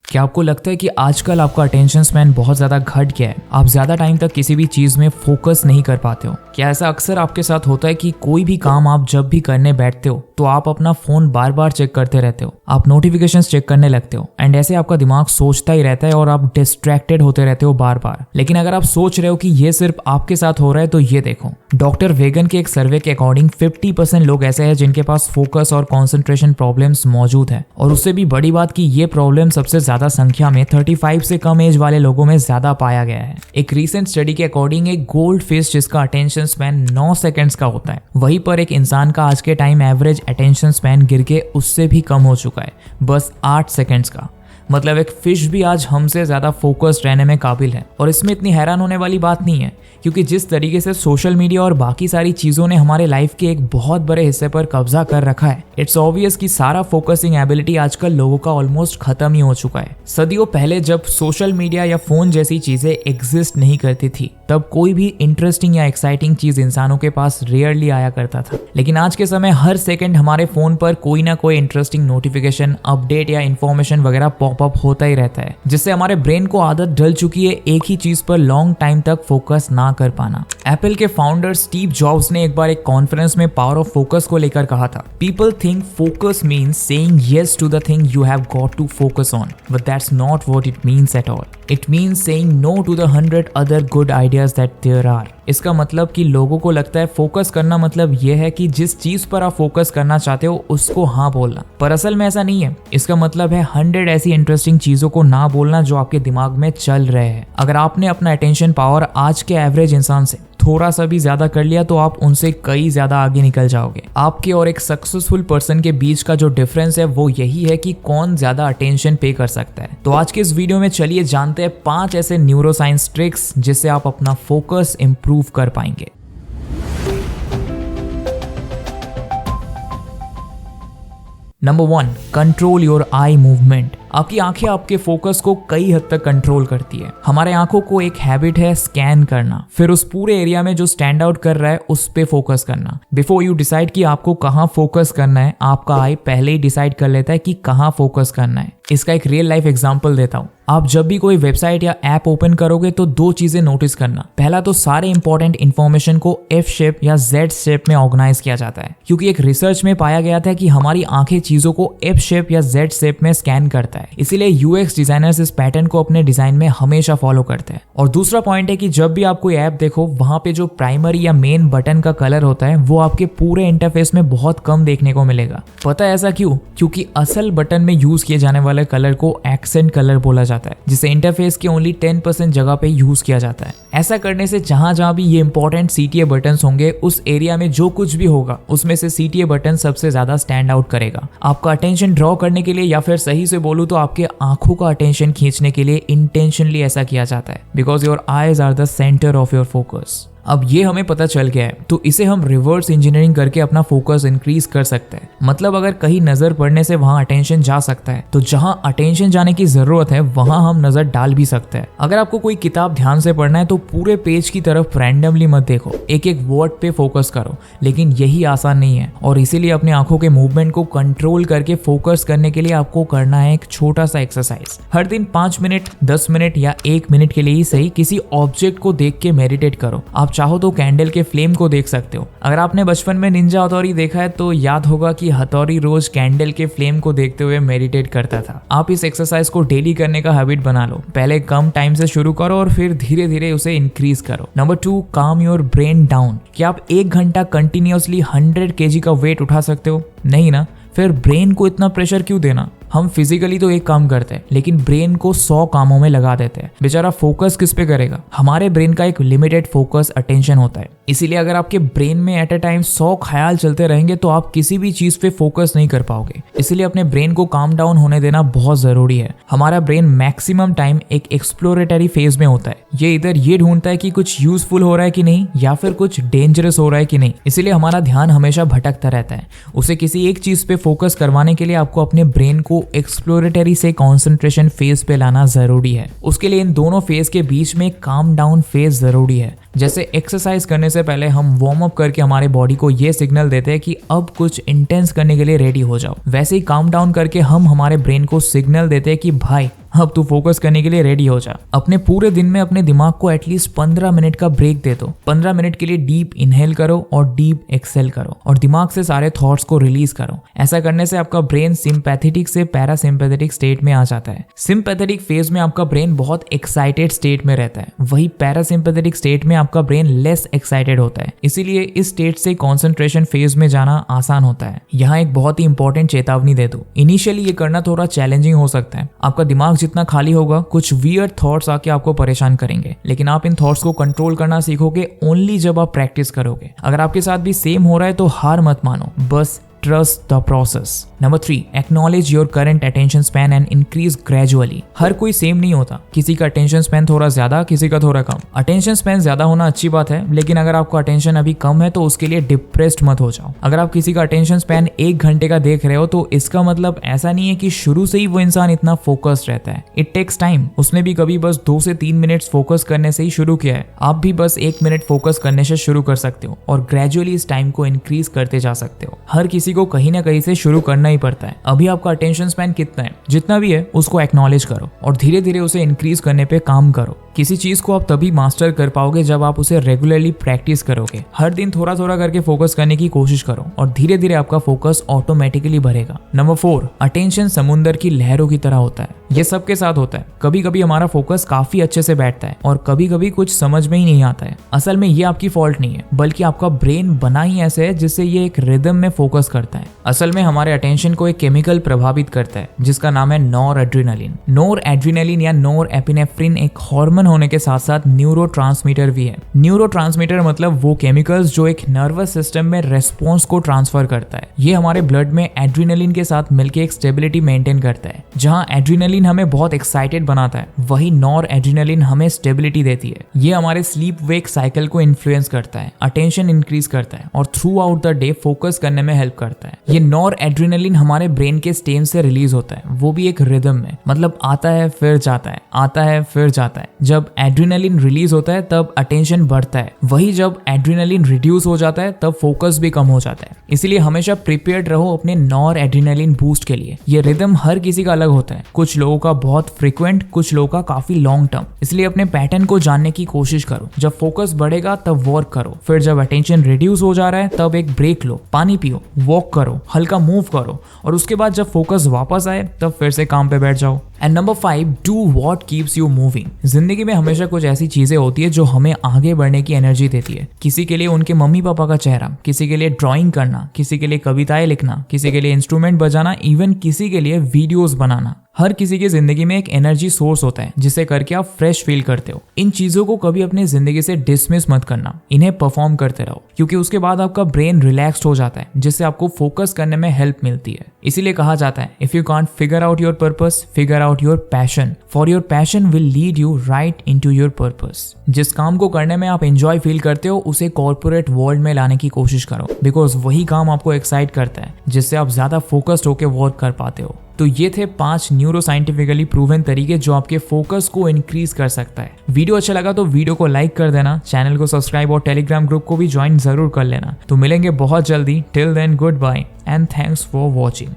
क्या आपको लगता है कि आजकल आपका अटेंशन स्पैन बहुत ज़्यादा घट गया है? आप ज़्यादा टाइम तक किसी भी चीज़ में फोकस नहीं कर पाते हो? क्या ऐसा अक्सर आपके साथ होता है कि कोई भी काम आप जब भी करने बैठते हो तो आप अपना फ़ोन बार बार चेक करते रहते हो, आप नोटिफिकेशंस चेक करने लगते हो एंड ऐसे आपका दिमाग सोचता ही रहता है और आप डिस्ट्रैक्टेड होते रहते हो बार बार। लेकिन अगर आप सोच रहे हो कि ये सिर्फ आपके साथ हो रहा है तो ये देखो, डॉक्टर वेगन के एक सर्वे के अकॉर्डिंग 50% लोग ऐसे हैं जिनके पास फोकस और कॉन्सेंट्रेशन प्रॉब्लम्स मौजूद है। और उससे भी बड़ी बात कि ये प्रॉब्लम सबसे ज्यादा संख्या में 35 से कम एज वाले लोगों में ज्यादा पाया गया है। एक रीसेंट स्टडी के अकॉर्डिंग एक गोल्ड फिश जिसका अटेंशन स्पैन 9 सेकंड्स का होता है, वहीं पर एक इंसान का आज के टाइम एवरेज अटेंशन स्पैन गिर के उससे भी कम हो चुका है, बस 8 सेकंड्स का। मतलब एक फिश भी आज हमसे ज्यादा फोकस्ड रहने में काबिल है। और इसमें इतनी हैरान होने वाली बात नहीं है, क्योंकि जिस तरीके से सोशल मीडिया और बाकी सारी चीजों ने हमारे लाइफ के एक बहुत बड़े हिस्से पर कब्जा कर रखा है, इट्स ऑब्वियस कि सारा फोकसिंग एबिलिटी आजकल लोगों का ऑलमोस्ट खत्म ही हो चुका है। सदियों पहले जब सोशल मीडिया या फोन जैसी चीजें एग्जिस्ट नहीं करती थी, तब कोई भी इंटरेस्टिंग या एक्साइटिंग चीज इंसानों के पास रेयरली आया करता था। लेकिन आज के समय हर सेकंड हमारे फोन पर कोई ना कोई इंटरेस्टिंग नोटिफिकेशन, अपडेट या इन्फॉर्मेशन वगैरह पॉपअप होता ही रहता है, जिससे हमारे ब्रेन को आदत डल चुकी है एक ही चीज पर लॉन्ग टाइम तक फोकस ना कर पाना। एप्पल के फाउंडर स्टीव जॉब्स ने एक बार एक कॉन्फ्रेंस में पावर ऑफ फोकस को लेकर कहा था, people think focus means saying yes to the thing you have got to focus on, but that's not what it means at all. It means saying no to the 100 other good ideas that there are. इसका मतलब कि लोगों को लगता है focus करना मतलब यह है कि जिस चीज पर आप फोकस करना चाहते हो उसको हाँ बोलना, पर असल में ऐसा नहीं है। इसका मतलब है 100 ऐसी इंटरेस्टिंग चीजों को ना बोलना जो आपके दिमाग में चल रहे हैं। अगर आपने अपना अटेंशन पावर आज के एवरेज इंसान से थोड़ा सा भी ज्यादा कर लिया तो आप उनसे कई ज्यादा आगे निकल जाओगे। आपके और एक सक्सेसफुल पर्सन के बीच का जो डिफरेंस है वो यही है कि कौन ज्यादा अटेंशन पे कर सकता है। तो आज के इस वीडियो में चलिए जानते हैं 5 ऐसे न्यूरोसाइंस ट्रिक्स जिससे आप अपना फोकस इंप्रूव कर पाएंगे। Number 1, control your eye movement. आपकी आंखें आपके फोकस को कई हद तक कंट्रोल करती है। हमारे आंखों को एक हैबिट है स्कैन करना, फिर उस पूरे एरिया में जो स्टैंड आउट कर रहा है उस पे फोकस करना। बिफोर यू डिसाइड कि आपको कहाँ फोकस करना है, आपका आई पहले ही डिसाइड कर लेता है कि कहाँ फोकस करना है। इसका एक रियल लाइफ एग्जांपल देता हूँ। आप जब भी कोई वेबसाइट या ऐप ओपन करोगे तो 2 चीजें नोटिस करना। पहला तो सारे इंपॉर्टेंट इन्फॉर्मेशन को F शेप या Z शेप में ऑर्गेनाइज किया जाता है, क्योंकि एक रिसर्च में पाया गया था कि हमारी आंखें चीजों को F शेप या Z शेप में स्कैन करता है। इसीलिए UX डिजाइनर्स इस पैटर्न को अपने डिजाइन में हमेशा फॉलो करते हैं। और दूसरा पॉइंट है कि जब भी आप कोई ऐप देखो, वहां पे जो प्राइमरी या मेन बटन का कलर होता है वो आपके पूरे इंटरफेस में बहुत कम देखने को मिलेगा। पता है ऐसा क्यों? क्योंकि असल बटन में यूज किए जाने वाले कलर को एक्सेंट कलर बोला जाता है, जिसे इंटरफेस के ओनली 10% जगह पे यूज किया जाता है। ऐसा करने से जहां जहां भी ये इंपॉर्टेंट CTA बटन्स होंगे, उस एरिया में जो कुछ भी होगा उसमें से CTA बटन सबसे ज्यादा स्टैंड आउट करेगा। आपका अटेंशन ड्रॉ करने के लिए, या फिर सही से बोलूं तो आपके आंखों का अटेंशन खींचने के लिए इंटेंशनली ऐसा किया जाता है, because your eyes are the centre of your focus. अब ये हमें पता चल गया है, तो इसे हम रिवर्स इंजीनियरिंग करके अपना फोकस इंक्रीज कर सकते हैं। मतलब अगर कहीं नजर पड़ने से वहां अटेंशन जा सकता है, तो जहां अटेंशन जाने की जरूरत है वहां हम नजर डाल भी सकते हैं। अगर आपको कोई किताब ध्यान से पढ़ना है तो पूरे पेज की तरफ रैंडमली मत देखो, एक एक वर्ड पे फोकस करो। लेकिन यही आसान नहीं है, और इसीलिए अपनी आंखों के मूवमेंट को कंट्रोल करके फोकस करने के लिए आपको करना है एक छोटा सा एक्सरसाइज। हर दिन 5 मिनट, 10 मिनट या 1 मिनट के लिए ही सही किसी ऑब्जेक्ट को देख के मेडिटेट करो। आप चाहो तो कैंडल के फ्लेम को देख सकते हो। अगर आपने बचपन में निंजा हथौड़ी देखा है तो याद होगा कि हथौड़ी रोज कैंडल के फ्लेम को देखते हुए मेडिटेट करता था। आप इस एक्सरसाइज को डेली करने का हैबिट बना लो। पहले कम टाइम से शुरू करो और फिर धीरे धीरे उसे इंक्रीज करो। नंबर 2, काम योर ब्रेन डाउन। क्या आप 1 घंटा कंटिन्यूअसली 100 kg का वेट उठा सकते हो? नहीं ना। फिर ब्रेन को इतना प्रेशर क्यों देना? हम फिजिकली तो एक काम करते हैं, लेकिन ब्रेन को 100 कामों में लगा देते हैं। बेचारा फोकस किस पे करेगा? हमारे ब्रेन का एक लिमिटेड फोकस अटेंशन होता है। इसीलिए अगर आपके ब्रेन में एट अ टाइम 100 ख्याल चलते रहेंगे तो आप किसी भी चीज पे फोकस नहीं कर पाओगे। इसीलिए अपने ब्रेन को काम डाउन होने देना बहुत जरूरी है। हमारा ब्रेन मैक्सिमम टाइम एक एक्सप्लोरेटरी फेज में होता है। ये इधर ये ढूंढता है कि कुछ यूजफुल हो रहा है कि नहीं, या फिर कुछ डेंजरस हो रहा है कि नहीं। इसीलिए हमारा ध्यान हमेशा भटकता रहता है। उसे किसी एक चीज पे फोकस करवाने के लिए आपको अपने ब्रेन को एक्सप्लोरेटरी से कंसंट्रेशन फेज पे लाना जरूरी है। उसके लिए इन दोनों फेज के बीच में काम डाउन फेज जरूरी है। जैसे एक्सरसाइज करने से पहले हम वार्म अप करके हमारे बॉडी को ये सिग्नल देते हैं कि अब कुछ इंटेंस करने के लिए रेडी हो जाओ, वैसे ही काम डाउन करके हम हमारे ब्रेन को सिग्नल देते हैं कि भाई अब तू फोकस करने के लिए रेडी हो जा। अपने पूरे दिन में अपने दिमाग को एटलीस्ट 15 मिनट का ब्रेक दे दो। 15 मिनट के लिए डीप इनहेल करो और डीप एक्सेल करो और दिमाग से सारे थॉट्स को रिलीज करो। ऐसा करने से आपका ब्रेन सिंपैथेटिक से पैरासिम्पैथेटिक स्टेट में आ जाता है। सिंपैथेटिक फेज में आपका ब्रेन बहुत एक्साइटेड स्टेट में रहता है, वही पैरासिम्पैथेटिक स्टेट में आपका ब्रेन लेस एक्साइटेड होता है। इसीलिए इस स्टेट से कंसंट्रेशन फेज में जाना आसान होता है। यहाँ एक बहुत ही इंपॉर्टेंट चेतावनी दे दूं, इनिशियली ये करना थोड़ा चैलेंजिंग हो सकता है। आपका दिमाग जितना खाली होगा कुछ वियर्ड थॉट्स आके आपको परेशान करेंगे, लेकिन आप इन थॉट्स को कंट्रोल करना सीखोगे ओनली जब आप प्रैक्टिस करोगे। अगर आपके साथ भी सेम हो रहा है तो हार मत मानो, बस trust the process. Number 3, acknowledge your current attention span and increase gradually. हर कोई सेम नहीं होता, किसी का अटेंशन स्पैन थोड़ा ज्यादा, किसी का थोड़ा कम। अटेंशन स्पैन ज्यादा होना अच्छी बात है, लेकिन अगर आपका अटेंशन अभी कम है तो उसके लिए डिप्रेस्ड मत हो जाओ। अगर आप किसी का अटेंशन स्पैन 1 घंटे का देख रहे हो तो इसका मतलब ऐसा नहीं है कि शुरू से ही वो इंसान इतना फोकस्ड रहता है। It takes time. उसने भी कभी बस 2 से 3 मिनट्स फोकस करने से ही शुरू किया है। आप भी बस 1 मिनट फोकस करने से शुरू कर सकते हो और ग्रेजुअली इस टाइम को इंक्रीज करते जा सकते हो। हर किसी को कहीं ना कहीं से शुरू करना ही पड़ता है। अभी आपका अटेंशन स्पैन कितना है, जितना भी है उसको एक्नॉलेज करो और धीरे धीरे उसे इंक्रीज करने पे काम करो। किसी चीज को आप तभी मास्टर कर पाओगे जब आप उसे रेगुलरली प्रैक्टिस करोगे। हर दिन थोड़ा थोड़ा करके फोकस करने की कोशिश करो और धीरे धीरे आपका फोकस ऑटोमेटिकली बढ़ेगा। नंबर 4, अटेंशन समुंदर की लहरों की तरह होता है। ये सबके साथ होता है। कभी कभी हमारा फोकस काफी अच्छे से बैठता है और कभी कभी कुछ समझ में ही नहीं आता है। असल में ये आपकी फॉल्ट नहीं है, बल्कि आपका ब्रेन बना ही ऐसे है जिससे ये एक रिदम में फोकस करता है। असल में हमारे अटेंशन को एक केमिकल प्रभावित करता है जिसका नाम है नॉरएड्रेनालिन। नॉरएड्रेनालिन या नॉरएपिनेफ्रिन एक हार्मोन होने के साथ साथ न्यूरोट्रांसमीटर भी है। न्यूरोट्रांसमीटर मतलब वो केमिकल्स जो एक नर्वस सिस्टम में रेस्पॉन्स को ट्रांसफर करता है। ये हमारे ब्लड में एड्रेनालिन के साथ मिलकर एक स्टेबिलिटी मेंटेन करता है। जहां एड्रेनालिन हमें बहुत एक्साइटेड बनाता है, वही नॉरएड्रेनालिन हमें स्टेबिलिटी देती है। ये हमारे स्लीप वेक साइकिल को इन्फ्लुएंस करता है, अटेंशन इंक्रीज करता है और through out the day focus करने में हेल्प करता है। ये नॉरएड्रेनालिन हमारे ब्रेन के स्टेम से रिलीज होता है, वो भी एक रिदम में, मतलब आता है फिर जाता है, आता है फिर जाता है। जब एड्रेनालिन रिलीज होता है तब अटेंशन बढ़ता है, वही जब एड्रेनालिन रिड्यूस हो जाता है तब फोकस भी कम हो जाता है। इसलिए हमेशा प्रिपेयर्ड रहो अपने नॉरएड्रेनालिन बूस्ट के लिए। ये रिदम हर किसी का अलग होता है, कुछ लोगों का बहुत फ्रीक्वेंट, कुछ लोगों का काफी लॉन्ग टर्म। इसलिए अपने पैटर्न को जानने की कोशिश करो। जब फोकस बढ़ेगा तब वर्क करो, फिर जब अटेंशन रिड्यूस हो जा रहा है तब एक ब्रेक लो, पानी पियो, वॉक करो, हल्का मूव करो और उसके बाद जब फोकस वापस आए तब फिर से काम पे बैठ जाओ। And number 5, do what keeps you moving. जिंदगी में हमेशा कुछ ऐसी चीजें होती है जो हमें आगे बढ़ने की एनर्जी देती है। किसी के लिए उनके मम्मी पापा का चेहरा, किसी के लिए ड्राइंग करना, किसी के लिए कविताएं लिखना, किसी के लिए इंस्ट्रूमेंट बजाना, इवन किसी के लिए वीडियोस बनाना। हर किसी की जिंदगी में एक एनर्जी सोर्स होता है जिसे करके आप फ्रेश फील करते हो। इन चीजों को कभी अपनी जिंदगी से डिसमिस मत करना, इन्हें परफॉर्म करते रहो, क्योंकि उसके बाद आपका ब्रेन रिलैक्स्ड हो जाता है जिससे आपको फोकस करने में हेल्प मिलती है। इसीलिए कहा जाता है, if you can't figure out your purpose, figure out your passion, for your passion will lead you right into your purpose. जिस काम को करने में आप एंजॉय फील करते हो उसे कॉर्पोरेट वर्ल्ड में लाने की कोशिश करो, बिकॉज वही काम आपको एक्साइट करता है, जिससे आप ज्यादा फोकस्ड होकर वर्क कर पाते हो। तो ये थे 5 न्यूरोसाइंटिफिकली प्रूवन तरीके जो आपके फोकस को इंक्रीज कर सकता है। वीडियो अच्छा लगा तो वीडियो को लाइक कर देना, चैनल को सब्सक्राइब और टेलीग्राम ग्रुप को भी ज्वाइन जरूर कर लेना। तो मिलेंगे बहुत जल्दी। Till then, goodbye and thanks for watching.